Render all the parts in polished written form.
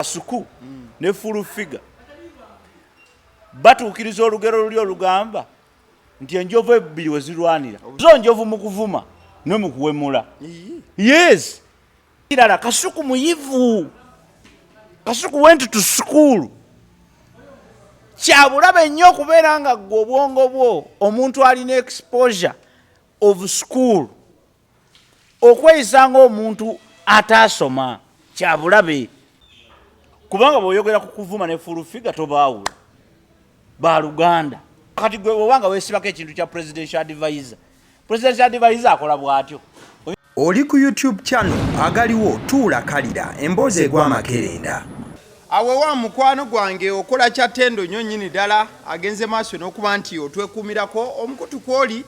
Kasuku ne full figure batuukiriza olugero luli olugamba nti enjovu ebbiri we zirwanira zo njovu mu kuvuma ne mu kuwemula. Yes, irala Kasuku muyivu. Kasuku went to school. Kyabulabe nnyo okubeera nga ggwe obwongo bwo omuntu alina exposure of school okweyisa ng'omuntu ataasoma. Kyabulabe kubanga bw'oyogera ku kuvuma ne full figure tobaawula ba Luganda. Kati gwe obanga weesibako ekintu kya presidential advisor akola bw'atyo. Oli ku YouTube channel Agaliwo tuula kalira emboozi egw'amakerenda. Awe wa mukwano gwange okola kya ttendo nnyo nnyini ddala agenze maaso n'okuba nti otwekuumirako omukutu kw'oli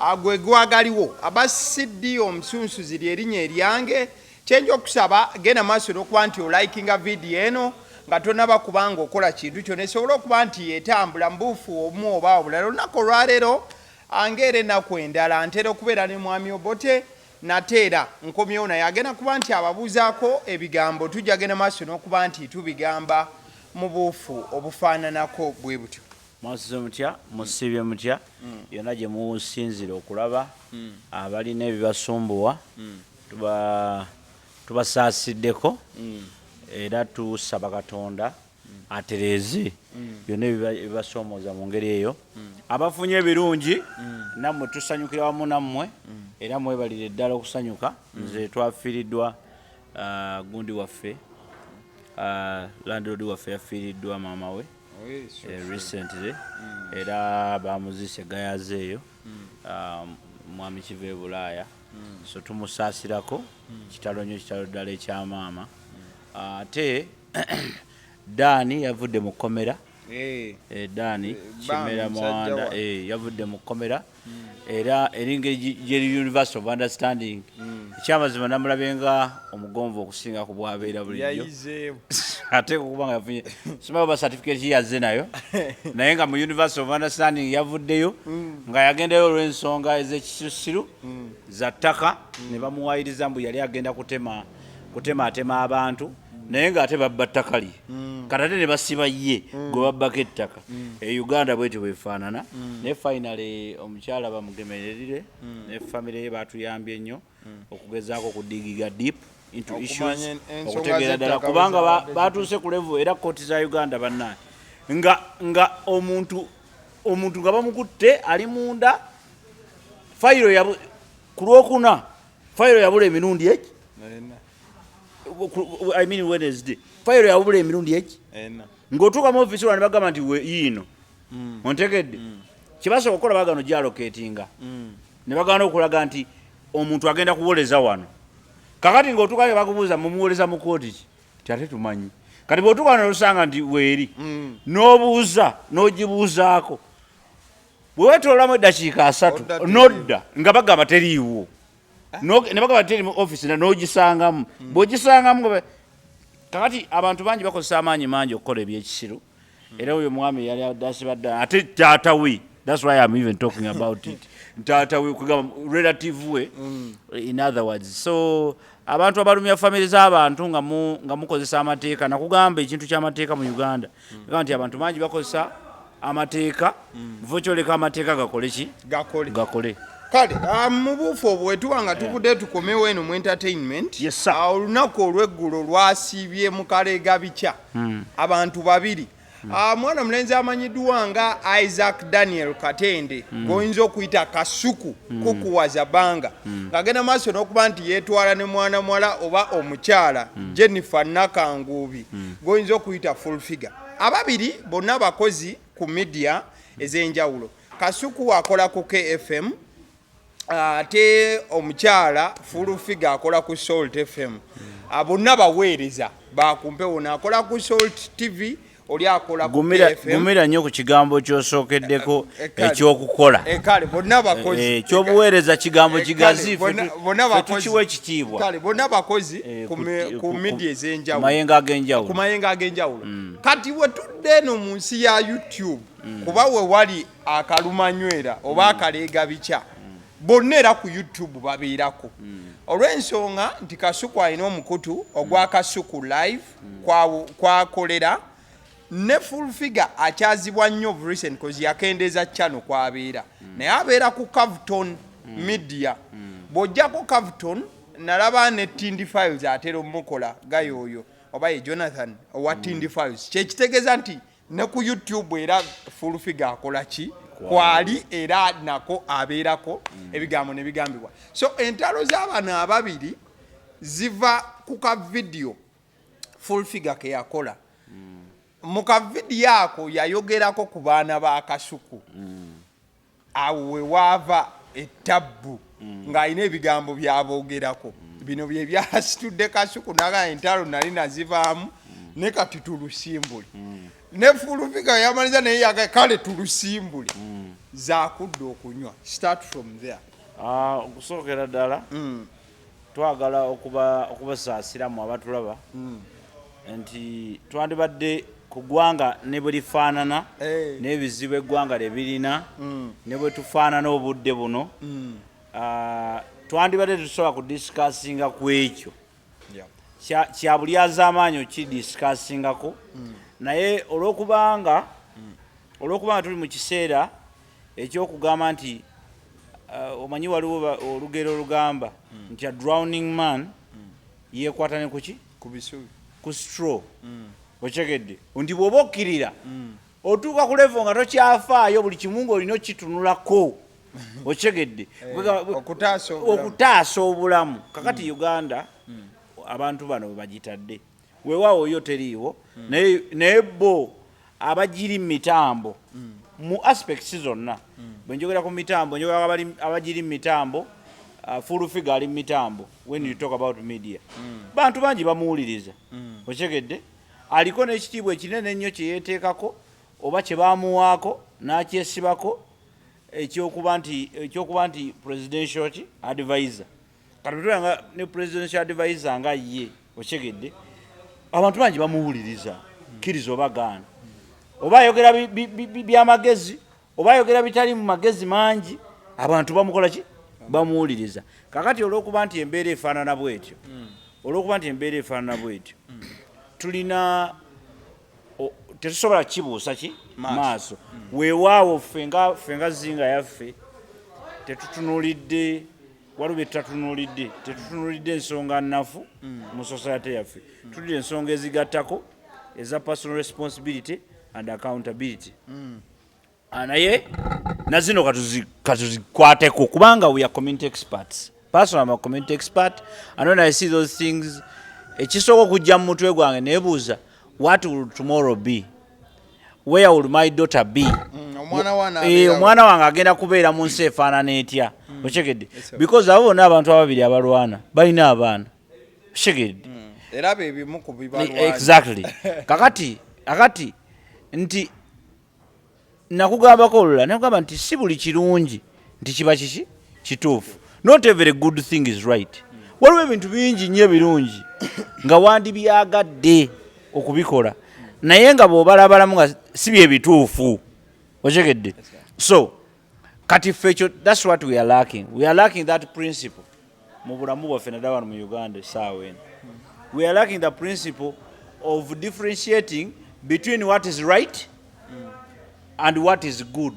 agwe gwagaliwo abasiddi omusunsuzi ly'erinnya eryange. Kyenja okusaba genda maaso n'okuba nti olikinga vidiyo eno nga tonaba kubanga okola kintu kyonna esobola okuba nti etambula mu buufu obumu oba obulala. Olunaku olwaleero angeera ennaku endala ntera okubeera ne Mwami Obote nateera nkomyewo naye agenda kuba nti ababuuzaako ebigambo tujja genda maaso n'okuba nti tubigamba mu buufu obufaananako bwe butyo. Mwasize mutya, musibye mutya, yonna gye musinzira okulaba abalina ebibasumbuwa tubasaasiddeko era tusaba Katonda atereeze byonna ebibasoomooza mu ngeri eyo. Abafunye ebirungi nammwe tusanyukira wamu nammwe era mwebalire ddala okusanyuka. Nze twafiiriddwa gundi waffe landlord waffe yafiiriddwa maama we recently era bamuziise gayaze eyo mwami kiva e Bulaaya. So tumusaasirako kitalo nnyo kitalo ddala ekya maama. Ate Dani yavudde mu kkomera. Dani Kimera Mwanda yavudde mu kkomera era erinngeri gy'eri University of Understanding. Ekyamazima namulabenga omugonvu okusinga ku bwabeera bulijjo. Ate kuba nga yafunye simanyi oba certificate yazze nayo naye nga mu University of Understanding yavuddeyo nga yagendayo olw'ensonga ez'ekisiru za ttaka ne bamuwaayiriza mbu yali agenda kutematema abantu naye ng'ate babba ttaka lye kati ate ne basiba ye gwe babbako ettaka. Uganda bwetyo bwefaanana naye finally omukyala bamugemererire ne famire ye batuyambye nnyo okugezaako okudigiga deep into issues okutegeera ddala kubanga batuuse ku level era kooti za Uganda bannaye nga omuntu nga bamukutte ali munda fayiro ku Lwokuna fayiro yabula emirundi eki I mean Wednesday fayiro yabula emirundi eki ng'otuuka mu office olwa ne bagamba nti yiino ontegedde kibasooka okukola bagano gyaloketinga ne bagana okulaga nti omuntu agenda kuwoleza wano. Kakati ng'otuuka ne bakubuuza mumuwoleza mu kooti ki ti ate tumanyi. Kati bw'otuuka n'olusanga nti weeri n'obuuza n'ogibuuzaako bwe weetoolamu eddakiika 3 nodda nga bagamba teriiwo ne bagamba teri mu office n'ogisangamu bw'ogisangamu. Kakati abantu bangi bakozesa amaanyi mangi okukola ebyekisiru era oyo mwami yali adasibadda ate taata we. That's why I'm even talking about it. Taata we kugamba relative we in other words. So abantu abalumya family z'abantu nga mukozesa amateeka nakugamba ekintu ky'amateeka mu Uganda nti abantu bangi bakozesa amateeka vokyoleka amateeka gakole ki gakole. Kale mu buufu obwo wetuwanga tuvudde tukomewo eno mu entertainment. Olunaku olw'eggulo lwasiibye mu kaleega bikya abantu babiri. Mwana mulenzi amanyiddwa nga Isaac Daniel Katende goyinza okuyita Kasuku kukuwaza banga ng'agenda maaso n'okuba nti yeetwala ne mwana muwala oba omukyala Jennifer Nakanguubi goyinza okuyita full figure. Ababiri bonna bakozi ku media ez'enjawulo. Kasuku akola ku KFM ate omukyala full figure akola ku Salt FM. Bonna baweereza bakumpewo n'akola ku Salt TV oli akola ku KFM. Gumira nnyo ku kigambo ky'osookeddeko ekyokukola. Kale bonna bakozi. Ekyobuweereza kigambo kigazi tukiwa ekitiibwa. Kale bonna bakozi ku media ez'enjawulo. Ku mayengo ag'enjawulo. Kati we tudde eno mu nsi ya YouTube kuba we wali akalumanywera oba akaleega bikya bonna era ku YouTube babeerako. olw'ensonga nti Kasuku alina omukutu ogwa Kasuku live kwakolera ne full figure akyazibwa nnyo of recent cause yakendeeza channel kwabeera naye abeera ku Cavuton media bw'ojjako Cavuton nalaba ne Tindi Files atera omukola gayoyo oba ye Jonathan owa Tindi Files kyekitegeeza nti ne ku YouTube era full figure akola ki kwali era nako abeerako ebigambo ne bigambibwa so entalo z'abana ababiri ziva ku ka video full figure ke yakola mu ka video ako yayogerako ku baana ba Kasuku awo we waava ettabbu ng'alina ebigambo byaboogerako bino bye byasitudde Kasuku naga entalo nali nazivaamu ne kati tulusimbule ne full figure yamaliza naye yaga kale tulusimbule zaakudde okunywa start from there okusookera ddala twagala okubasaasiramu abatulaba nti twandibadde ku ggwanga ne bwe lifaanana n'ebizibu eggwanga lye birina ne bwe tufaanana obudde buno twandibadde tusobola kudisikasinga ku ekyo kya buli azaamaanyi okidisikassingako naye olw'okubanga tuli mu kiseera ekyokugamba nti omanyi waliwo olugero olugamba nti a drowning man yeekwata ne kuki ku straw okyegedde nti bw'oba okkirira otuuka ku levo nga tokyafaayo buli kimu ng'olina okitunulako okyegedde okutaasa obulamu kakati Uganda abantu bano bwe bagitadde weewaawo yo teriiwo naye bo abagiri mu mitambo mu aspects zonna bwe njogera ku mitambo njogera abagiri mu mitambo full figure ali mu mitambo when you talk about media bantu bangi bamuwuliriza okyegedde aliko n'ekitiibwa ekinene ennyo kye yeeteekako oba kye baamuwaako n'akyesibako ekyokuba nti presidential advisor kati nga ne presidential advisor nga ye okyegedde abantu bangi bamuwuliriza kkiriza oba gaana oba ayogera by'amagezi oba ayogera bitali mu magezi mangi abantu bamukola ki bamuwuliriza kakati olw'okuba nti embeera efaanana bwetyo tulina tetusobola kibuusa ki maaso weewaawo ffe nga zinga yaffe tetutunulidde waliwo bye tetutunulidde ensonga nnafu mu society yaffe tulidde ensonga ezigattako eza personal responsibility and accountability naye nazino katuzikwateko kubanga we are community experts personally I'm a community expert and when I see those things ekisooka okujja mu mutwe gwange neebuuza what will tomorrow be where will my daughter be omwana wange agenda kubeera mu nsi efaanana etya okyegedde because abo bonna abantu ababiri abalwana balina abaana okyegedde era bebimu ku bibalwana exactly kakati nti nakugambako olula nakugamba nti si buli kirungi nti kiba kiki kituufu not every good thing is right waliwo ebintu bingi nnyo ebirungi nga wandibyagadde okubikola naye nga bw'obalabalamu nga si bye bituufu okyegedde so kati ffe ekyo that's what we are lacking that principle mu bulamu bwaffe naddala wano mu Uganda essaawa eno we are lacking the principle of differentiating between what is right and what is good.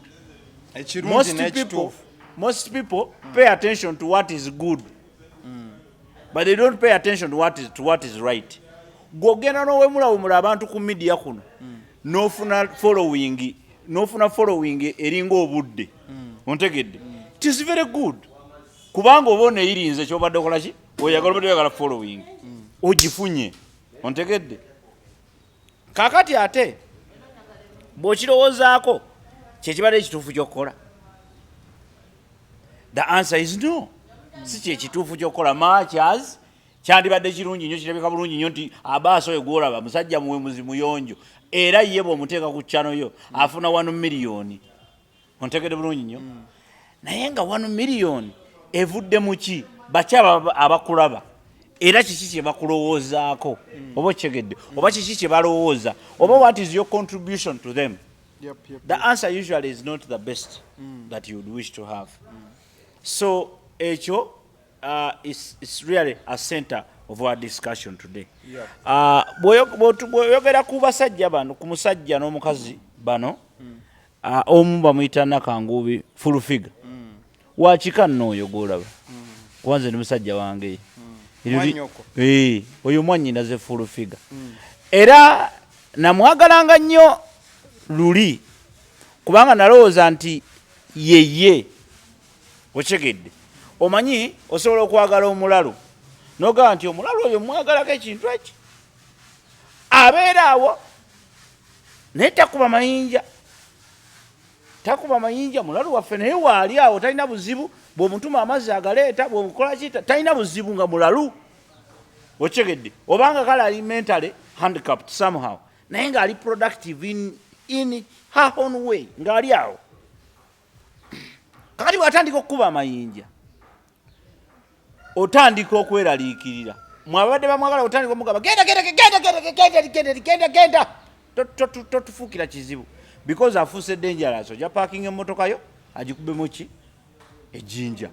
Most people pay attention to what is good, but they don't pay attention to what is right. Gogena n'owemulawumula abantu ku media kuno n'ofuna following eringa obudde ontegedde it is very good kubanga oba oneeyirinze kyobadde okola ki oyagala following ogifunye ontegedde kakati ate bw'okirowoozaako kyekibadde ekituufu ky'okukola the answer is no si kyekituufu ky'okukola machas kyandibadde kirungi nnyo kirabika bulungi nnyo nti abaaso oyo gwolaba musajja muwemuzi muyonjo era ye bw'omuteeka ku ccano yo afuna 1 million ontegedde bulungi nnyo naye nga 1 million evudde mu ki bakyaba abakulaba era kiki kye bakulowoozaako oba okyegedde oba kiki kye balowooza oba what is your contribution to them. The answer usually is not the best that you would wish to have. So ekyo is really a center of our discussion today. Bw'oyogera ku basajja bano, ku musajja n'omukazi bano, omu bamuyita Nakangubi full figure. Wakika nno oyo gw'olaba. Kubanze ni musajja wange. Oyo mwannyinaze full figure. Era namwagalanga nnyo luli kubanga nalowooza nti yeye okyegedde. Omanyi osobola okwagala omulalu n'ogamba nti omulalu oyo mwagalako ekintu eki abeera awo naye takuba mayinja mulalu waffe naye waali awo talina buzibu bw'omutuma amazzi agaleeta bw'omukola kita talina buzibu nga mulalu okyegedde obanga kale ali mentally handicapped somehow naye ng'ali productive in her own way ng'ali awo kakati bw'atandika okukuba amayinja otandika okweraliikirira mwabadde bamwagala otandika omugamba genda totufuukira kizibu because afuuse dangerous ojja parking emmotoka yo agikubemu ki ejjinja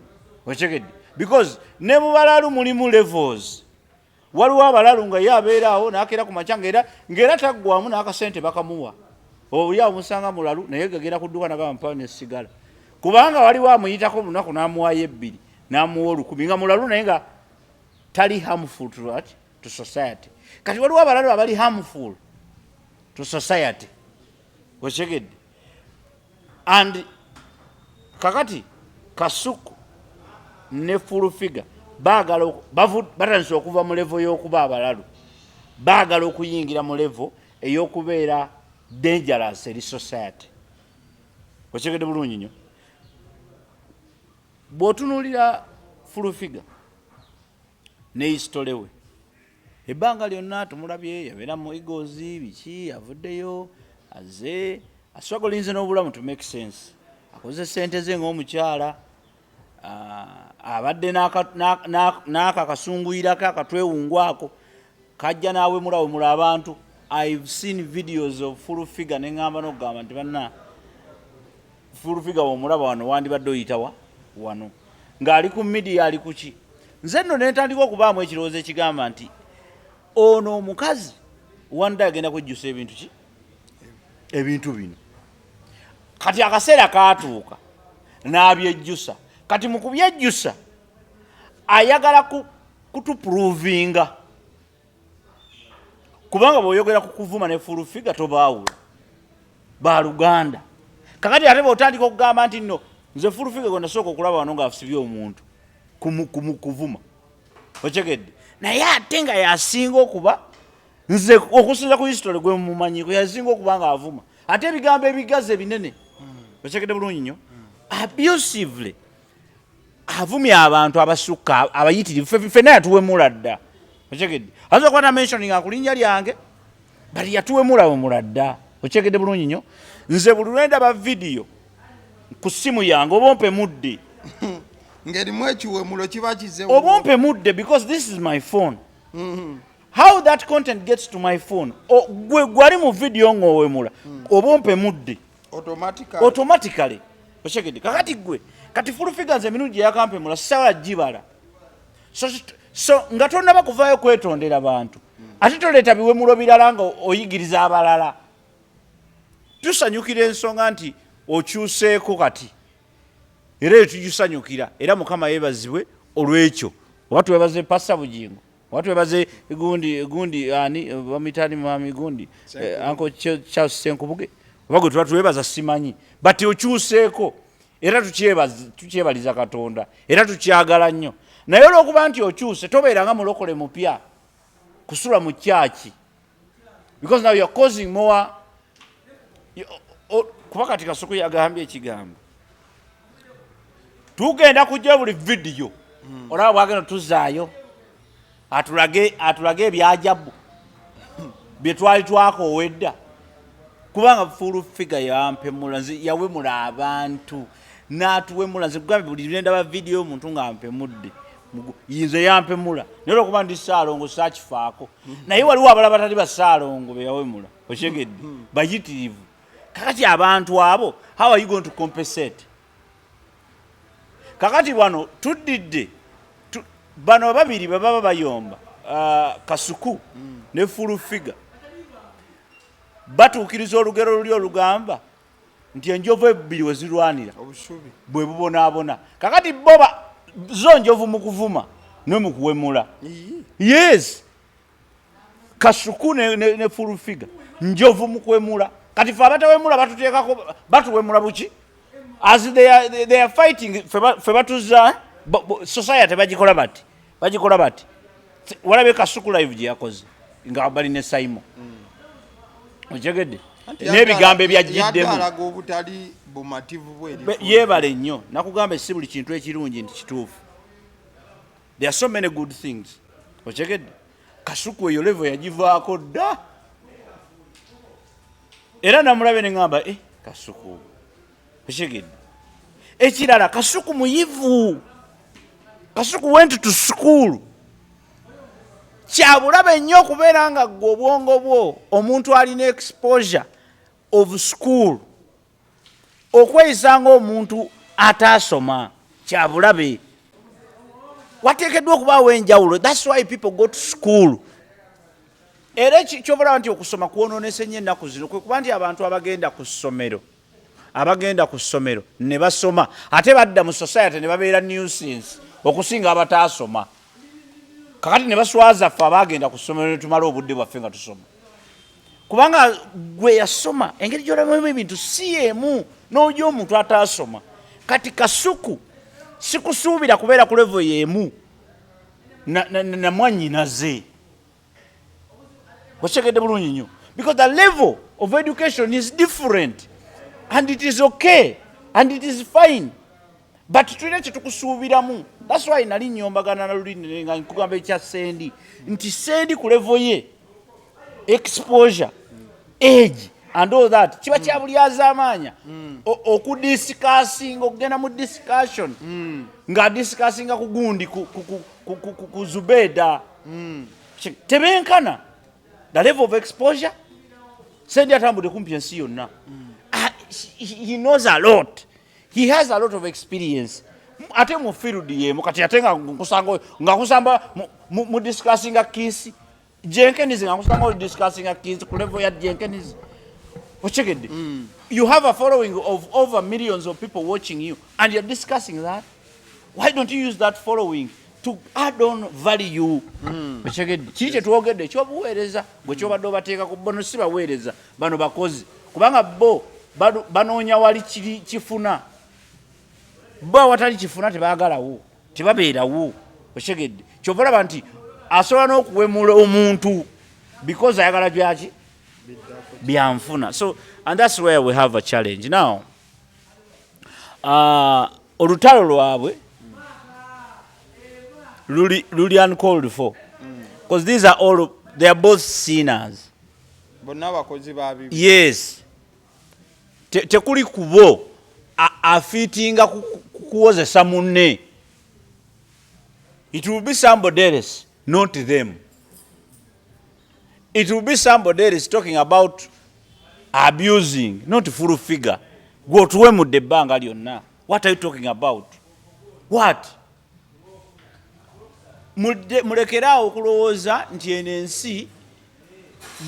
okyegedde because ne mu balalu mulimu levels waliwo abalalu nga ye abeera awo n'akeera ku macanga ng'era taggwamu n'akasente bakamuwa oli awo musanga mulalu naye gagenda ku dduuka nagamba mpawo nesigala kubanga waliwo amuyitako lunaku n'amuwayo 2 n'amuwa 10 nga mulalu naye nga tali harmful to society. Kati waliwo abalalu abali harmful to society okyegedde and kakati Kasuku ne full figure baagala batandise okuva mu level y'okuba abalalu baagala okuyingira mu level ey'okubeera dangerous eri society okyegedde bulungi nnyo. Bw'otunuulira full figure ne history we ebbanga lyonna tumulabye yabeera mu Eagles biki avuddeyo aze aswagolinze n'obulamu to make sense akoze sente ze ng'omukyala abadde n'aka kasunguyirako akatwewungwako kajja naawemulawemula abantu. I've seen videos of full figure ne ngamba n'okugamba nti banna full figure w'omulaba wano wandibadde oyitawa wano ng'ali ku media ali kuki nze nno netandika okubaamu ekirowoozo ekigamba nti ono omukazi wanda agenda kwejjusa ebintu bino kati akaseera kaatuuka n'abyejjusa kati mu kubyejjusa ayagala kutupuruvinga kubanga bw'oyogera ku kuvuma ne full figure tobaawula baluganda kakati ate bw'otandika okugamba nti nno nze full figure gwe nasooka okulaba wano ng'asibye omuntu kuvuma okyegedde naye ate nga yasinga okuba nze okusinza ku history gwe mumanyiko yasinga okuba nga avuma ate ebigambo ebigazi ebinene okyegedde bulungi nnyo abusively avumye abantu abasukka abayitirivu ffenna yatuwemula dda okyegedde aza okuba mentioning akulinnya lyange bali yatuwemula dda okyegedde bulungi nnyo nze buli lwendaba video ku simu yange obompe mudde ngerimu ekiwemulo kiba kize obompe mudde because this is my phone. How that content gets to my phone gwali mu video ng'owemula obompe mudde automatically okyegedde kakati gwe kati full figures emirundi yakampemula sawala gibala so nga tonnaba kuvaayo kwetondera bantu ate toleeta biwemulo birala nga oyigiriza abalala tusanyukira ensonga nti okyuseeko kati era eyo tugisanyukira era Mukama yeebazibwe olw'ekyo oba twebaze Pasta Bugingo oba twebaze gundi ani bamitani Mwami gundi Uncle Charles Senkubuge oba gwe tuba twebaza simanyi bati okyuseeko era tukyebaliza Katonda era tukyagala nnyo naye olw'okuba nti okyuse tobeeranga mulokole mupya kusula mu kyaki because now you're causing more kuba kati Kasuku yagambye ekigambo tugenda kujja buli video olaba bwagenda tuzaayo atulage ebyajabu bye twali twakoowedda kubanga full figure yampemula yawemula abantu n'atuwemula nze kugambe buli ndaba video omuntu ng'ampemudde yinze yampemula naye olwokuba ndi Ssaalongo saakifaako naye waliwo abalala batali ba Ssaalongo be yawemula okyegedde bayitirivu kakati abantu abo how are you going to compensate kakati wano tudidde bano babiri baba bayomba Kasuku ne full figure batuukiriza olugero luli olugamba nti enjovu ebbiri we zirwanira obusubi bwe bubonaabona kakati boba zo njovu mu kuvuma ne mu kuwemula. Yes, Kasuku ne full figure njovu mu kuwemula kati fe abatawemula batuteekako batuwemula buki as they are fighting fe batuza society bagikola bati walabe Kasuku live gye yakoze nga bali ne Saimo ojegedde n'ebigambo ebyajiddemu yagalaga obutali bumativu bweri yebale nnyo nakugamba si buli kintu ekirungi nti kituufu. There are so many good things ojegedde Kasuku eyo level yagivaako dda era namulabe ne ngamba Kasuku ojegedde ekirala Kasuku muyivu. Kasuku went to school. Kyabulabe nnyo okubeera nga gwe obwongo bwo omuntu alina exposure of school okweyisa ng'omuntu ataasoma kyabulabe wateekeddwa okubaawo enjawulo. That's why people go to school. Era kyobulaba nti okusoma kwonoonese nnyo ennaku zino kwe kuba nti abantu abagenda ku ssomero ne basoma ate badda mu society ne babeera nuisance okusinga abataasoma. Kakati ne baswaza ffe abagenda ku ssomero ne tumala obudde bwaffe nga tusoma kubanga gwe yasoma engeri gy'olabamu ebintu si emu n'ojo omuntu ataasoma. Kati Kasuku sikusuubira kubeera ku level y'emu na mwannyinaze wakyegedde bulungi nnyo because the level of education is different and it is okay and it is fine but tulina kyetukusuubiramu. That's why nali nyombagana na lulini nga nkugamba ekya Sendi nti Sendi ku level ye exposure age and all that kiba kya buli azaamaanya okudiscussinga okugenda mu discussion nga discussinga ku gundi ku Zubeda tebenkana the level of exposure. Sendi atambudde kumpi ensi yonna. He knows a lot. He has a lot of experience. Ate mu field yemu kati ate nga kusamba mu discussing a case Jenkins nga kusamba mu discussing a case ku level ya Jenkins. Ochegedde. You have a following of over millions of people watching you and you're discussing that. Why don't you use that following to add on value? Ochegedde. Kiki twogedde kyobuweereza gwe kyobadde obateeka ku bono si baweereza bano bakozi kubanga bo banoonya wali kifuna. Bo watali kifuna tebaagalawo tebabeerawo oshegedde kyova olaba nti asobola n'okuwemula omuntu because ayagala byaki byanfuna. So and that's where we have a challenge now. Olutalo lwabwe luli uncalled for because these are all they are both sinners. Bonna bakozi ba bibi. Yes, tekuli kubo afitinga kuwozesa munne. It will be somebody else, not them. It will be somebody else talking about abusing, not full figure. Go to where the bank lyonna. What are you talking about? What? Mulekeraawo okulowooza nti eno ensi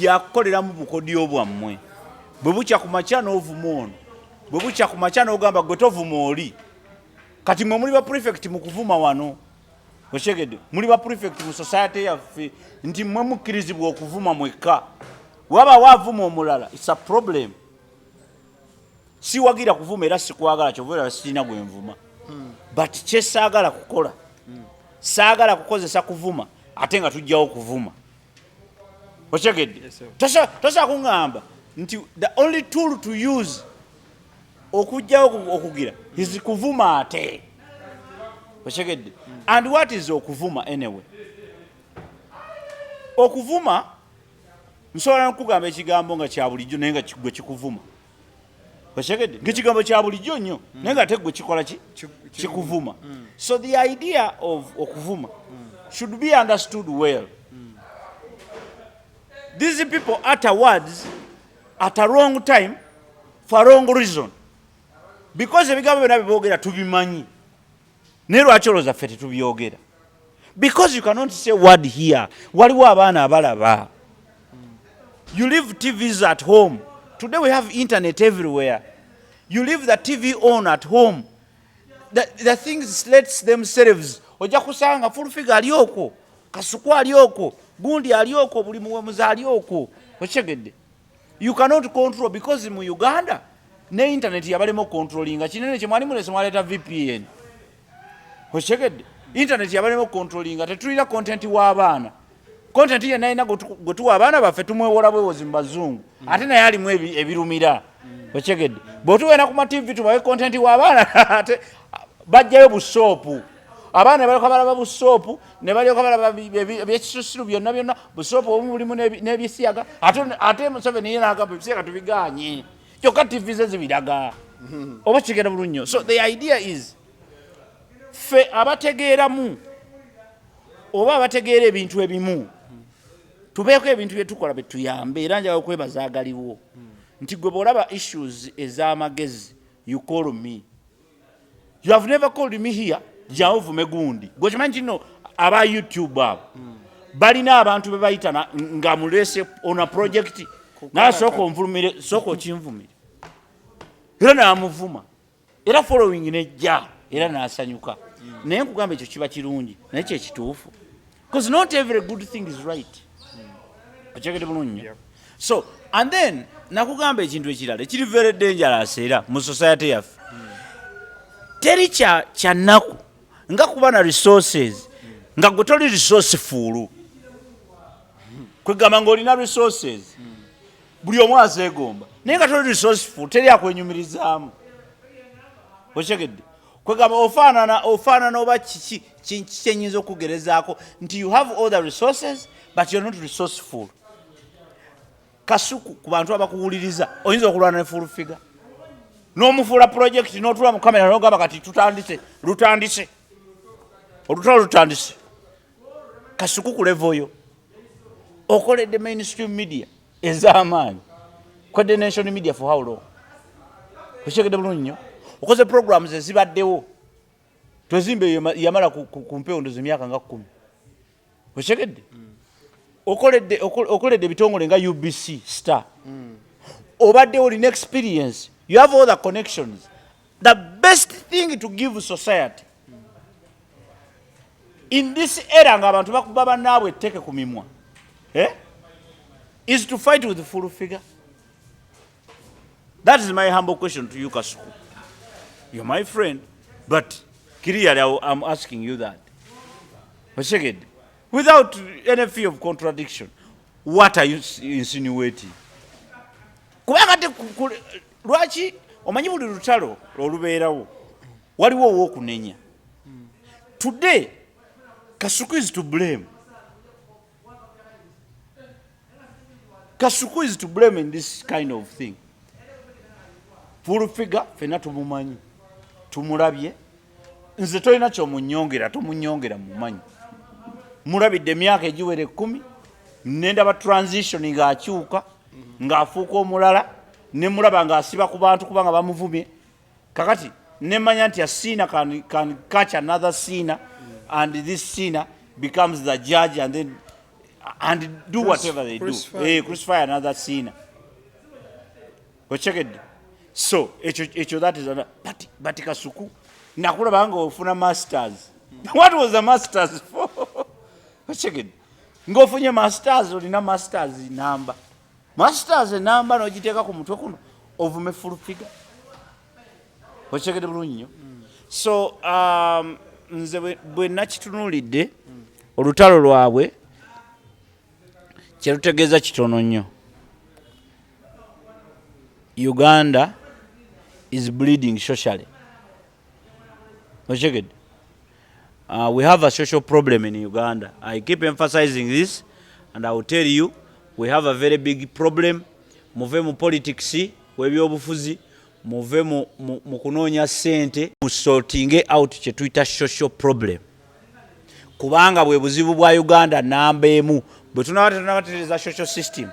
yakukoleramu bukodyo bwammwe. Bwe bukya ku makya n'ovuma ono. Bwe bukya ku makya n'ogamba gwe tovuma oli. Kati mwe muli ba prefect mu kuvuma wano. Oshegedde muli ba prefect mu society yaffe nti mwe mukkirizibwa okuvuma mwekka. Waba wavuma omulala, it's a problem. Si wagira kuvuma era sikwagala kyovera sina gwe nvuma. But kye saagala kukola. Saagala kukozesa kuvuma ate nga tujjawo kuvuma. Oshegedde. Tosa kungamba nti the only tool to use okujjawo okugira is kuvuma ate. Oshegedde. And what is okuvuma anyway? Okuvuma nsobola nkugamba ekigambo nga kya bulijjo naye nga gwe kikuvuma. Oshegedde. Ng'ekigambo kya bulijjo nnyo naye nga ate gwe kikola kikuvuma. So the idea of okuvuma should be understood well. These people utter words at a wrong time for a wrong reason. Because ebigambo byonna bye boogera tubimanyi. Naye lwaki olowooza ffe tetubyogera? because you cannot say word here. Waliwo abaana abalaba. You leave TVs at home. Today we have internet everywhere. You leave the TV on at home. The things lets themselves. Ojja kusanga full figure alioko, Kasuku alioko, gundi alioko, buli muwemuzi alioko. Ochegedde. You cannot control because in Uganda ne internet yabalemo controlling. Kinene kye mwali mulese mwaleta VPN. Ochegedde. Internet yabalemo controlling. Tetulira content w'abaana. Content ye naina gotuwa abaana baffe tumwewola bwewozi mu bazungu. Ate naye alimu ebirumira. Ochegedde. Bw'otuweena ku ma TV tubawe content w'abaana ate bajjayo busoopu. Abaana balyoka balaba busoopu ne balyoka balaba ebyekisusiru byonna busoopu obumu bulimu n'ebisiyaga ate Museveni ye n'agamba ebisiyaga tubiganye. Kyokka TV ze zibiraga. Oba kigenda bulungi. So the idea is fe abategeeramu oba abategeera ebintu ebimu tubeeko ebintu bye tukola bye tuyambe era njagala okwebaza agaliwo nti gwe bw'olaba issues ez'amagezi you call me. You have never called me here. Jawo vume gundi. Gwe kimanyi kino aba YouTube abo balina abantu be bayita nga mulese on a project na soko mvumire soko kinvumire era namuvuma era following nejja era nasanyuka naye nkugamba ekyo kiba kirungi naye kye kituufu because not every good thing is right. Ochegede bulungi. So and then nakugamba ekintu ekirala ekiri very dangerous era mu society yaffe teri kya nnaku nga kuba na resources nga gwe toli resourceful. Kwegamba ng'olina resources buli omu azeegomba naye nga toli resourceful teri akwenyumirizaamu. Ochegedde. Kwegamba ofaanana oba kiki kyenyinza okugerezaako nti you have all the resources but you're not resourceful. Kasuku ku bantu abakuwuliriza oyinza okulwana ne full figure n'omufuula project n'otula mu kamera n'ogamba kati lutandise olutalo lutandise. Kasuku ku level yo okoledde mainstream media ez'amaanyi kodde national media for how long? Okyegedde bulungi nnyo okoze programs ezibaddewo twezimbe yamala ku mpewondozo emyaka nga 10. Okyegedde okoledde bitongole nga UBC Star obadde olina experience. You have all the connections. The best thing to give society in this era nga abantu bakuba bannaabwe etteke ku mimwa is to fight with the full figure. That is my humble question to you, Kasuku. You're my friend, but clearly I'm asking you that. Without any fear of contradiction, what are you insinuating? Lwaki omanyi buli lutalo olubeerawo waliwo ow'okunenya. Today Kasuku is to blame. Kasuku is to blame in this kind of thing. Full figure fena tumumanyi tumulabye nze tolina kyomunyongera tumunyongera mumanyi mulabidde emyaka egiwere 10 nendaba transition ng'akyuka ng'afuuka omulala ne mulaba ng'asiba ku bantu kubanga bamuvumye kakati nemanya nti a sinner can catch another sinner and this sinner becomes the judge and then do whatever they do. Crucify another sinner. Ochegedde. So echo that is another. But Kasuku nakula banga ofuna masters. What was the masters for? Ochegedde. Ngofunye masters olina masters number. Masters number nogiteeka ku mutwe kuno ovume full figure. Ochegedde bulungi nnyo. So nze bwe nakitunulidde olutalo lwabwe kyerutegeeza kitono nnyo. Uganda is bleeding socially. We have a social problem in Uganda. I keep emphasizing this and I will tell you we have a very big problem. Muve mu politics webyobufuzi muve mu kunoonya ssente sorting out kye tuyita social problem. Kubanga bwe buzibu bwa Uganda namba emu bwe tunabatereza social system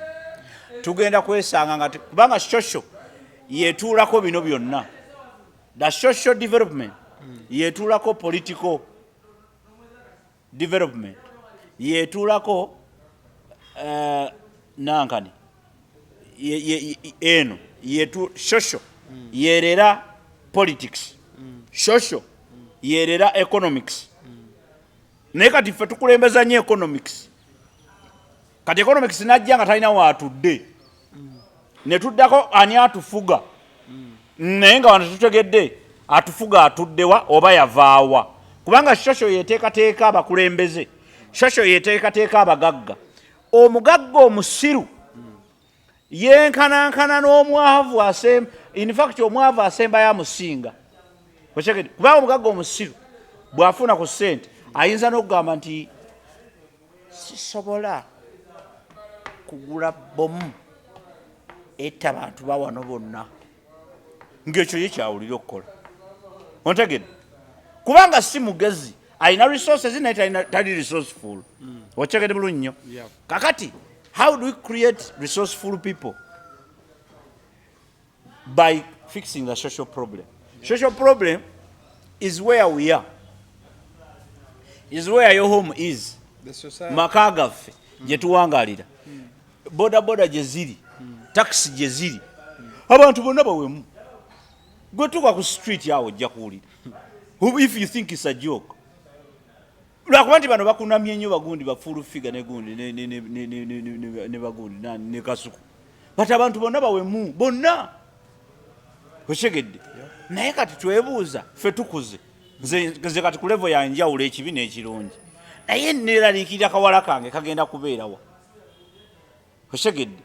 tugenda kwesanga nga kubanga social yetuulako bino byonna. The social development yetuulako political. development yetuulako nankani eno yetu social yerera politics social yerera economics naye kati ffe tukulembeza nnyo economics kati economics najja nga talina waatudde ne tuddako ani atufuga naye nga wano tutegedde atufuga atuddewa oba yavaawa kubanga shosho yeteekateeka abakulembeze shosho yeteekateeka abagagga omugagga omusiru yenkanankana n'omwavu in fact omwavu asemba yamusinga kubanga omugagga omusiru bw'afuna ku ssente ayinza n'okugamba nti sisobola kugula bomu etta abantu bawano bonna ng'ekyo ye kyawulira okukola ontegedde kubanga si mugezi ayina resources naye tali resourceful otegedde bulungi nnyo kakati how do we create resourceful people? By fixing the social problem. Social problem is where we are, is where your home is. The society. Maka gaffe gye tuwangalira boda gye ziri taxi gye ziri abantu bonna bawemu gwe tuka ku street yawo ojja kuwulira if you think it's a joke lwakuba nti bano bakunamye nnyo bagundi bafuulu figa ne gundi ne bagundi ne kasuku but abantu bonna bawemu bonna okyegedde naye kati twebuuza ffe tukuze nze kati ku level yanjawulo ekibi n'ekirungi naye neeraliikirira kawala kange kagenda kubeerawa okyegedde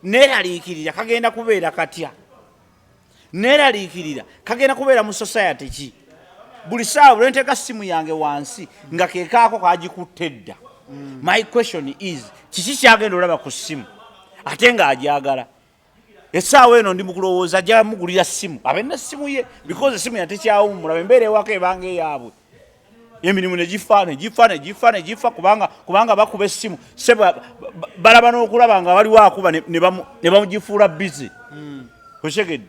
neeraliikirira kagenda kubeera katya neeraliikirira kagenda kubeera mu society ki buli saawa bwe nteeka simu yange wansi nga keekaako kagikutte dda my question is kiki kyagenda olaba ku simu ate ng'agyagala essaawa eno ndi mu kulowooza ajja mugulira simu abalina simu ye because simu yatekyawummula embeera ewaka ebanga eyaabwe emirimu ne gifa kubanga bakuba essimu se balaba n'okulaba nga waliwo akuba ne bamugifuula busy okyegedde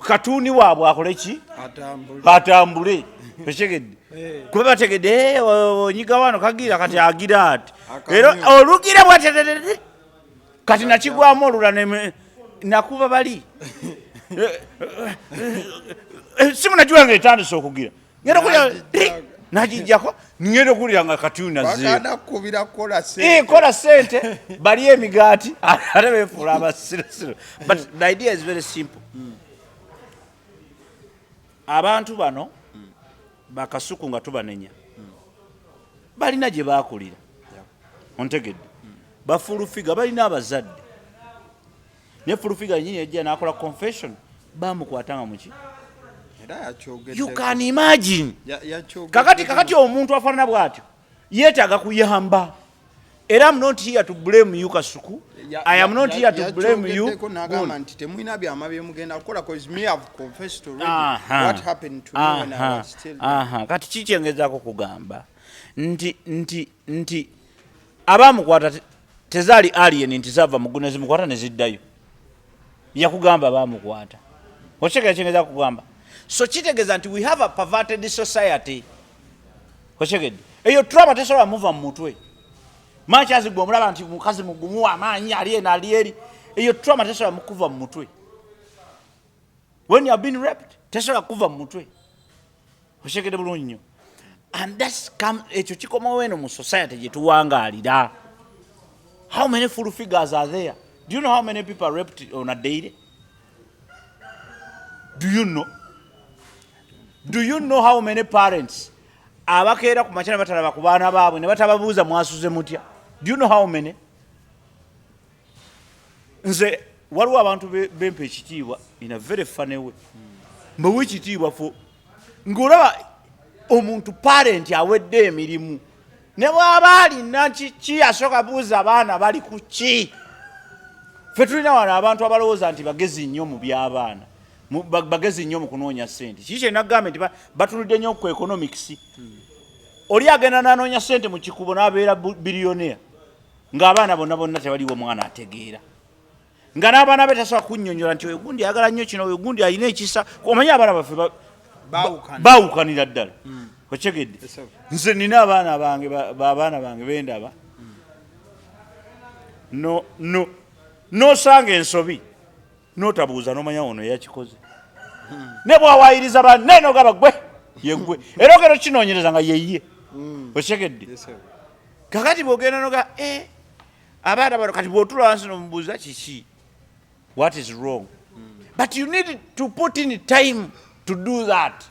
katuuni waabwe akole ki atambule okyegedde kuba bategedde onyiga wano kagira kati agira ati era olugira bwatetete kati nakigwamu olula nakuba bali simu nagiwa nga etandise okugira ngenda okulira nagijjako ngenda okulira nga katuuni nazzeyo kola sente bali emigaati ate beefuula abasirosiro but the idea is very simple. Abantu bano bakasuku nga tubanenya balina gye baakulira ontegedde bafulufiga balina abazadde ne fulufiga nyinyi ejja n'akola confession bamukwatanga muki you can imagine kakati omuntu afaanana bw'atyo yeetaaga kuyamba era I'm not here to blame you Kasuku. I am not here to blame you. Temuina byama byemugenda kukola cause me have confessed already what happened to me when I was still kati kikyengezako kugamba nti abamukwata tezaali alien nti zava mugune zimukwata ne ziddayo yakugamba abamukwata okyekera kyengeza kugamba so kitegeeza nti we have a perverted society okyegedde eyo trauma tesobola muva mu mutwe manchi azigwa omulaba nti mukazi mugumu w'amaanyi ali eno ali eri eyo trauma tesobola mukuva mu mutwe when you have been raped tesobola kuva mu mutwe okyegedde bulungi nnyo and that's come ekyo kikomawo eno mu society gye tuwangaalira. How many full figures are there? Do you know how many people are raped on a daily? Do you know? Do you know how many parents abakeera ku makya ne batalaba ku baana baabwe ne batababuuza mwasuze mutya? Do you know how many? Nze waliwo abantu bempa ekitiibwa in a very funny way. Mbawe ekitiibwa fo ng'olaba omuntu parent awedde emirimu ne bw'aba alina ki asooka buuza abaana bali ku ki? Ffe tulina wano abantu abalowooza nti bagezi nnyo mu by'abaana bagezi nnyo mu kunoonya ssente. Kiki kye nagamba nti batuludde nnyo ku economics. Oli agenda n'anoonya ssente mu kikubo n'abeera biliyonea ng'abaana bonna tebaliwo mwana ategeera nga n'abaana be tasobola kunnyonnyola nti oyo gundi ayagala nnyo kino oyo gundi alina ekisa. Omanyi abaana baffe baawukanira ddala ochegedde nze nina abaana bange bendaba nosanga ensobi notabuuza nomanya ono yakikoze ne bwawayiriza banne nogaba gwe yegwe era ogenda kinoonyereza nga yeye ochegedde kakati bwogenda noga abaana bano kati bwotula wansi nomubuuza kiki what is wrong but you need to put in time to do that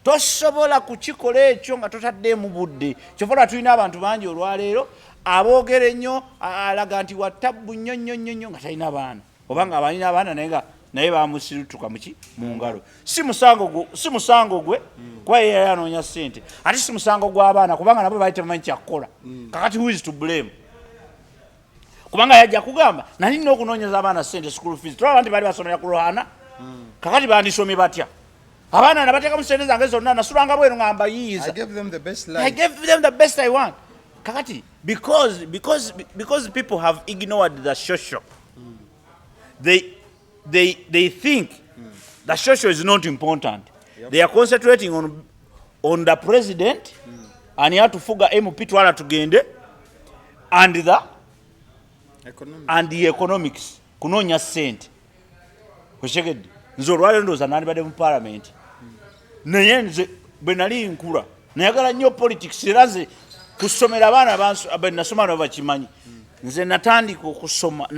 tosobola kukikola ekyo nga totaddemu budde kyofola tulina abantu bangi olwaleero aboogera ennyo alaga nti wattabu nnyo nga talina baana oba nga balina abaana naye bamusituka mu ngalo si musango gwe kuba ye yali anoonya ssente ate si musango gw'abaana kubanga nabo baali tebamanyi kyakukola kakati who is to blame kubanga yajja kugamba nali nina okunoonyeza abaana ssente school fees tulaba nti baali basomera ku lwana kakati bandisomye batya abaana nabateekamu ssente zange zonna nasulanga bwenu nga mbayiiza I gave them the best I want kakati because people have ignored the social they think the social is not important. They are concentrating on the president and yatufuga MP twala tugende and the economics kunonya sente oshegedde nze olwaliro ndooza nali badde mu parliament naye nze bwe nali nkula nayagala nnyo politics era nze kusomera abaana benasoma nabo bakimanyi nze natandika okusoma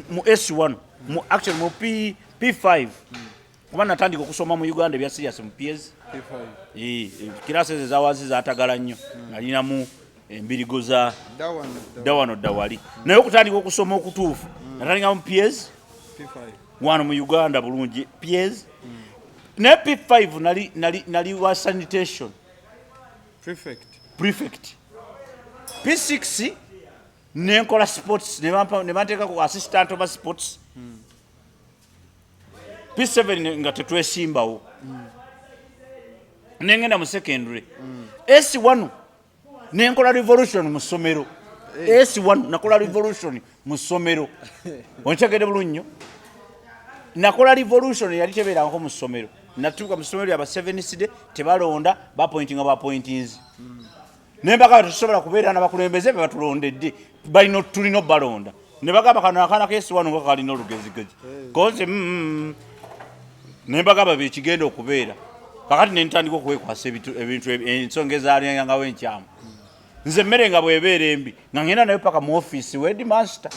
mu S1 actually mu P5 kuba natandika okusoma mu Uganda ebya serious mu PS P5 kirasi ezawazi zatagala nnyo nalinamu embirigo za dawano dawali naye okutandika okusoma okutuufu natandika mu PS P5 wano mu Uganda bulungi PS ne P5 nali wa sanitation prefect P6 nenkola sports ne banteeka ku assistant of sports P7 nga tetwesimbawo nengenda mu secondary S1 nenkola revolution mu ssomero S1 nakola revolution mu ssomero onchegede bulunyo nakola revolution yali tebeerangako mu ssomero natuuka mu ssomero yaba 7th tebalonda bapointinga bapointinzi nembaga tusobola kubeera n'abakulembeze be batulondedde balina tulina balonda ne bagamba kano akaana k'S1 nga kalina olugezigezi koze nembaga babe kigenda okubeera kakati nentandika okwekwasa ebintu ensonga ezaalyangawo enkyamu nze mmere nga bwebeera embi nga ngenda nayo paka mu office we headmaster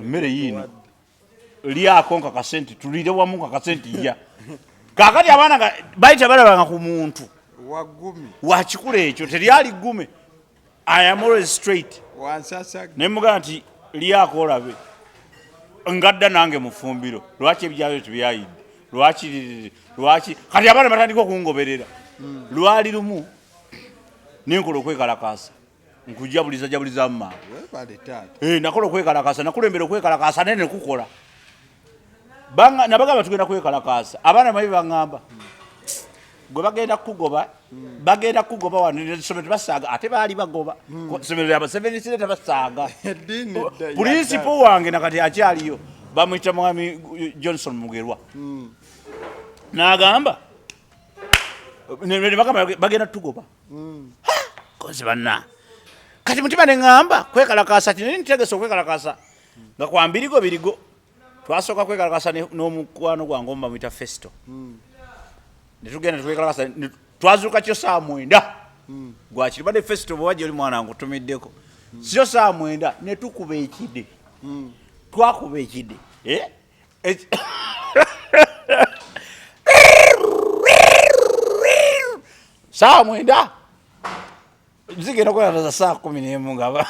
mmere yiino lyako nka kasente tulire wamu nka kasente ya kakati abaana nga bayita balabanga ku muntu wakikula ekyo teryali gume I am always straight nemugamba nti lyako olabe ngadda nange mufumbiro lwaki ebyayo tebyayidde lwaki kati abaana batandika okungoberera lwali lumu nenkola okwekalakaasa nkujabuliza mu maama nakola okwekalakaasa nakulembera okwekalakaasa naye nekukola nabagamba tugenda kwekalakaasa abaana mabi baŋŋamba gwe bagenda kugoba wano somero tebasaaga ate baali bagoba somero yaba 7 tebasaaga prinsipo wange nakati akyaliyo bamuyita Mwami Johnson Mugerwa n'agamba bagenda tugoba kozi banna kati mutima neŋŋamba kwekalakaasa tinali ntegesa okwekalakaasa nga kwa birigo twasooka kwekalakaasa n'omukwano gwange omba muyita Festo netugenda twekalakaasa twazuuka kyo saa 9 gwakiri badde Festo bwe wajja oli mwana wange otumiddeko sio saa 9 netukuba ekide twakuba ekide saa 9 zigenda kwelataza saa 11 nga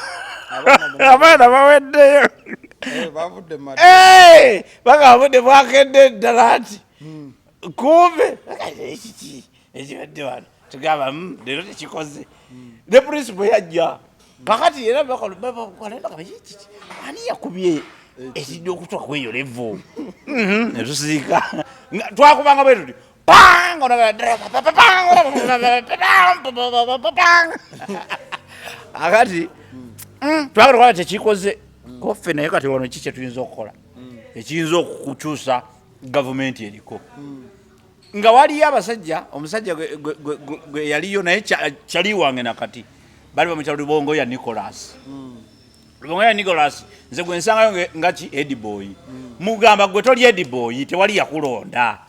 abaana baweddeyo bagabudde bwakedde ddala nti kumbe ekibadde wano tugamba leero tekikoze ne principal yajja kakati era ani yakubye ekijja okutwa kweyo levo netusiika twakubanga bwe tuti akati twagala kwala tekikoze koffe naye kati wano kiki tuyinza okukola ekiyinza okukukyusa gavumenti eriko nga waliyo abasajja omusajja gwe yaliyo naye kyali wange nakati bali bamukyalo Lubongo ya Nicholas Lubongo ya Nicholas nze gwe nsangayo ngaki Ediboy mugamba gwe toli Ediboy tewali yakulonda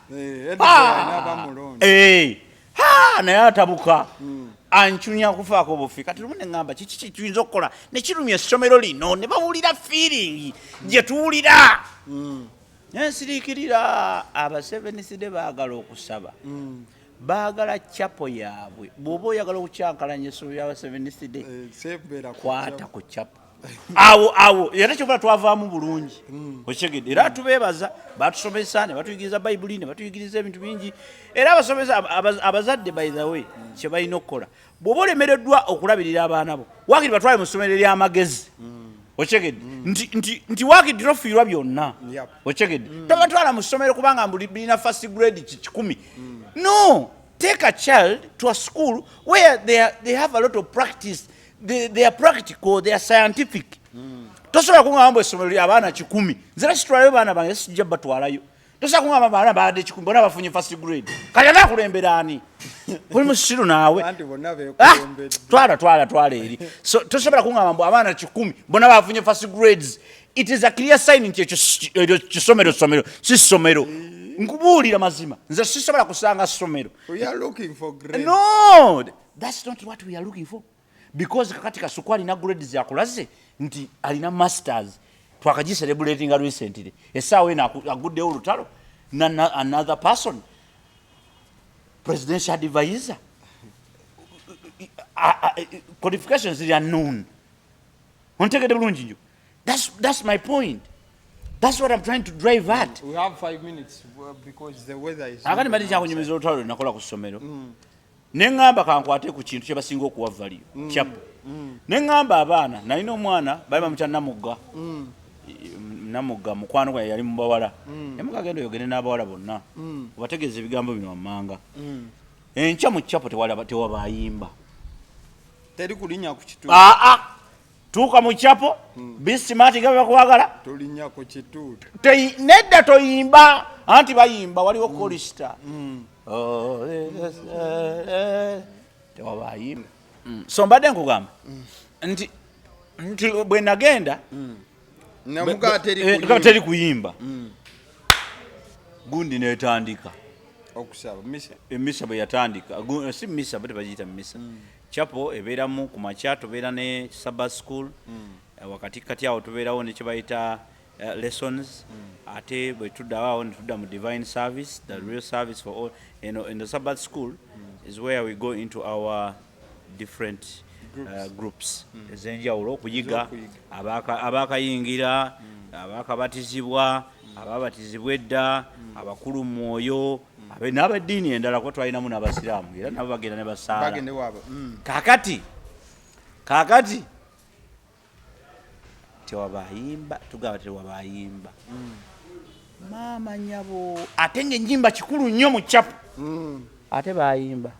naye atabuka anchunya kufaako bufi kati lumu ne ngamba kiki kiyinza okukola ne kirumya essomero lino ne bawulira feeling gye tuwulira nsiriikirira aba Seventh-day baagala okusaba baagala chapo yaabwe bw'oba oyagala okukyankalanya essomero ly'aba Seventh-day kwata ku chapo awo era kyokula twavaamu bulungi okitegedde era tubeebaza batusomesa ne batuyigiriza bayibuli ne batuyigiriza ebintu bingi era abasomesa abazadde by the way kye balina okukola bw'oba olemereddwa okulabirira abaana bo waakiri batwale mu ssomero ery'amagezi okitegedde nti waakiri tofiirwa byonna okitegedde tobatwala mu ssomero kubanga birina first grade 10 no take a child to a school where they have a lot of practice. They are practical, they are scientific. Tosobola kungamba essomero ly'abaana 10 nze nakitwalayo baana bange sijja batwalayo tosobola kungamba baana baadde 10 bona bafunye first grade kati anaakulembera ani oli musiru naawe twala eri so tosobola kungamba mbu abaana 10 bona bafunye first grades. It is a clear sign nti ekyo kisomero si ssomero nkubuulira mazima nze sisobola kusanga ssomero. No, that's not what we are looking for. Because kakati Kasuku alina grades yakulaze nti alina masters twakagicelebrating recently esaawa eno aguddewo Olutalo another person presidential advisor qualifications are unknown. Ontegedde bulungi njo. That's my point. That's what I'm trying to drive at. We have 5 minutes because the weather is akani mbali kyakunyumiza Olutalo nakola ku ssomero nengamba kankwate ku kintu kye basinga okuwa value chapo nengamba abaana nalina omwana bali bamutya Namugga mukwano gwe yali mubawala yamugagenda oyogere n'abawala bonna obategeeza ebigambo bino wammanga enkya mu chapo tewabayimba teri kulinnya ku kitundu tuuka mu chapo bisimati nga bakwagala tolinnya ku kitundu nedda toyimba anti bayimba waliwo kolista tewabayimba so mbadde nkugamba nti bwe nagenda teri kuyimba gundi netandika okusaba emisa bwe yatandika si misa bwe tebagiyita misa chapo ebeeramu ku makya tubeera ne Sabbath school wakati kati awo tubeerawo ne kye bayita lessons ate bwe tuddawo ne tudda mu divine service, the real service for all. In the Sabbath school is where we go into our different groups ezenjawulo okuyiga abakayingira abakabatizibwa ababatizibwa edda abakulu mu mwoyo n'abaddiini endala kuba twalinamu n'abasiraamu era nabo bagenda ne basaala kaakati tewabayimba tugamba tewabayimba maama nyabo ate ng'ennyimba kikulu nnyo mu chapo ate bayimba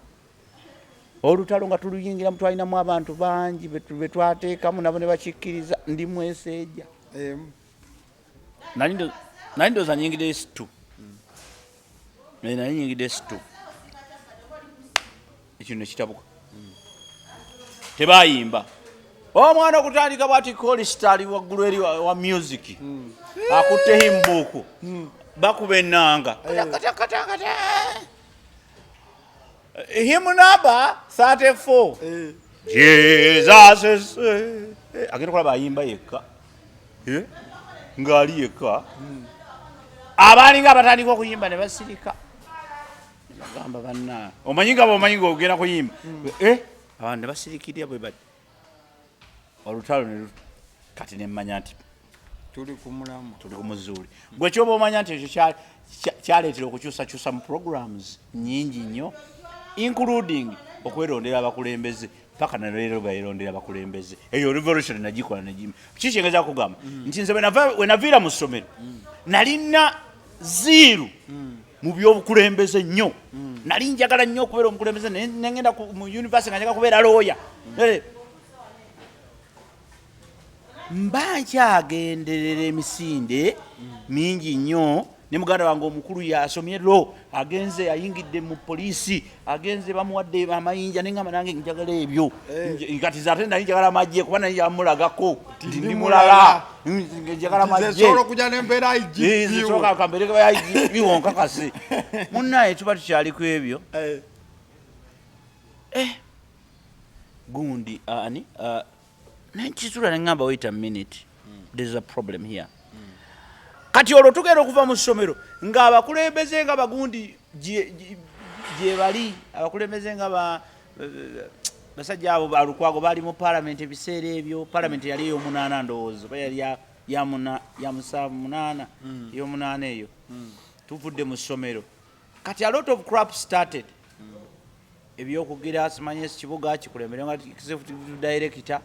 Olutalo nga tuluyingiramu twalinamu abantu bangi be twateekamu nabo ne bakikkiriza ndi mweseejja nali ndooza nyingidde esitu nali nyingidde esitu ekino ne kitabuka tebayimba omwana okutandika bwati kolista ali waggulu eri wa music akutte himbuuku bakuba ennanga hymn number 34 Jesus agenda kulaba ayimba yekka ng'ali yekka abaalinga abatandika okuyimba ne basirika bagamba banna omanyi nga ogenda kuyimba abantu ne basirikirira bwe bati Olutalo ne kati ne mmanya nti tuli ku muzuuli gwe kyoba omanya nti ekyo kyaleetera okukyusakyusa mu programs nnyingi nnyo including okwerondera abakulembeze paka na leero bayirondera abakulembeze eyo revolution nagikola negima kikyengeza kugamba nti nze bwe naviira mu ssomero nalina zero mu byobukulembeze nnyo nali njagala nnyo okubeera omukulembeze nengenda mu university nga njagala kubeera lawyer mba nkyagenderera emisinde mingi nnyo ne muganda wange omukulu yasomye lo agenze ayingidde mu poliisi agenze bamuwadde amayinja neŋŋamba nange njagala ebyo kati zate nali njagala majje kuba nali yamulagako ndi mulala njagala majjesobola kambeereka IGP wonkakase munnaye tuba tukyali ku ebyo gundi ani nenkizula neŋŋamba wait a minute there's a problem here kati olwo tugenda okuva mu ssomero ng'abakulembeze nga bagundi gye bali abakulembeze nga basajja abo balukwago bali mu palamenti ebiseera ebyo palamenti yali ey'omunaana ndowooza oba yali yamunaana ey'omunaana eyo tuvudde mu ssomero kati a lot of crap started ebyokugira simanyi ekibuga kikulembere nga executive director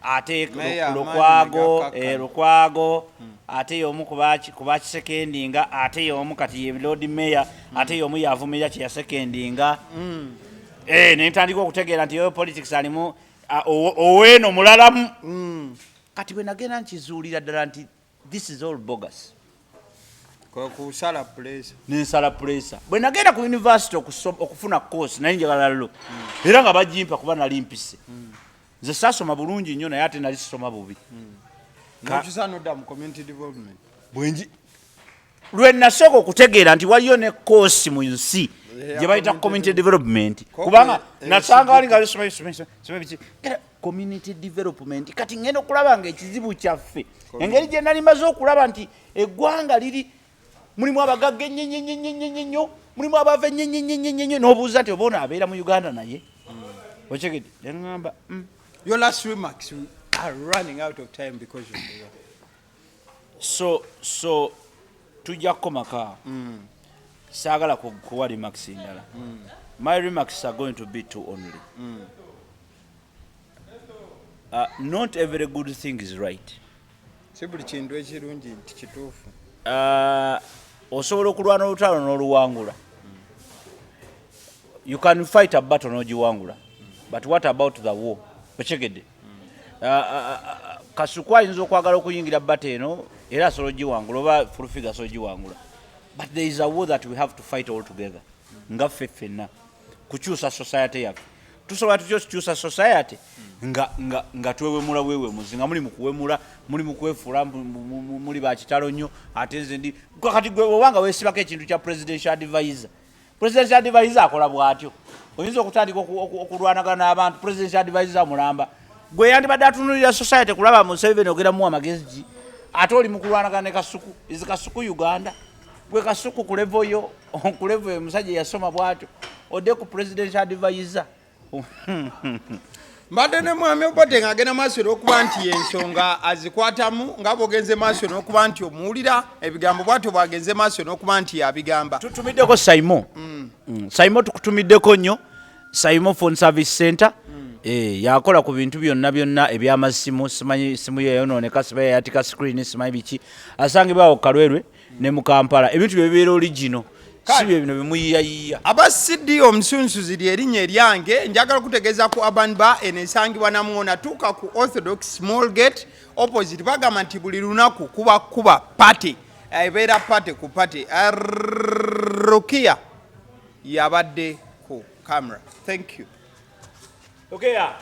ate lukwago ate y'omu kubakisekendinga ate y'omu kati ye lord mayor ate y'omu yavumira kye yasekendinga nentandika okutegeera nti yo politics alimu oweeno mulalamu kati bwe nagenda nkizuulira ddala nti this is all bogus nensala pressure bwe nagenda ku university okufuna course naye njagala lo era nga bagimpa kuba nali mpise nze saasoma bulungi nnyo naye ate nali sisoma bubi lwe nasooka okutegeera nti waliyo ne koosi mu nsi gye bayita community development kubanga nasanga wali nga community development kati ngenda okulaba nga ekizibu kyaffe engeri gye nali maze okulaba nti eggwanga liri mulimu abagagga ennyo mulimu abava ennyo n'obuuza nti oba ono abeera mu Uganda naye okyegedde neŋŋamba Your last remarks are running out of time because of the so tujja kukomaka saagala kuwa remarks ndala my remarks are going to be two only not every good thing is right buli kintu ekirungi nti kituufu osobola okulwana olutalo n'oluwangula you can fight a battle n'ogiwangula but what about the war Ochegedde Kasuku ayinza okwagala okuyingira bate eno era asobola ogiwangula oba fulfiga asobola ogiwangula but there is a war that we have to fight all together nga ffenna kukyusa society yaffe tusobola tutyo tukyusa society nga twewemula bwewemuzi nga muli mukuwemula muli mukwefuula muli bakitalo nnyo ate nze ndi kati gwe obanga weesibako ekintu kya presidential advisor akola bw'atyo oyinza okutandika okulwanagana n'abantu presidential advisor mulamba gwe yandibadde atunulira society kulaba Museveni ogera muwa magezi ate oli mukulwanagana ne Kasuku is Kasuku Uganda gwe Kasuku ku level yo ku level musajja yasoma bw'atyo odde ku presidential advisor mbadde ne mwami Obote ng'agenda maaso n'okuba nti ensonga azikwatamu nga bw'ogenze maaso n'okuba nti omuwulira ebigambo bw'atyo bw'agenze maaso n'okuba nti yabigamba tutumiddeko Saimo tukutumiddeko nnyo Saimo Phone Service Center yakola ku bintu byonna ebyamasimu simanyi simu yeyonooneka siba yayatika screen simanyi biki asangibwawo Kalwerwe ne mu Kampala ebintu bye bibeera original si bino bimuyiyayiya abasidi omusunsuzi lyerinnya eryange njagala kutegeeza ku urban bar enesangibwa namuona tuuka ku Orthodox Small Gate opposite bagamba nti buli lunaku kuba party ebeera party ku party Rukia yabadde ku camera. Thank you. Okay, yeah.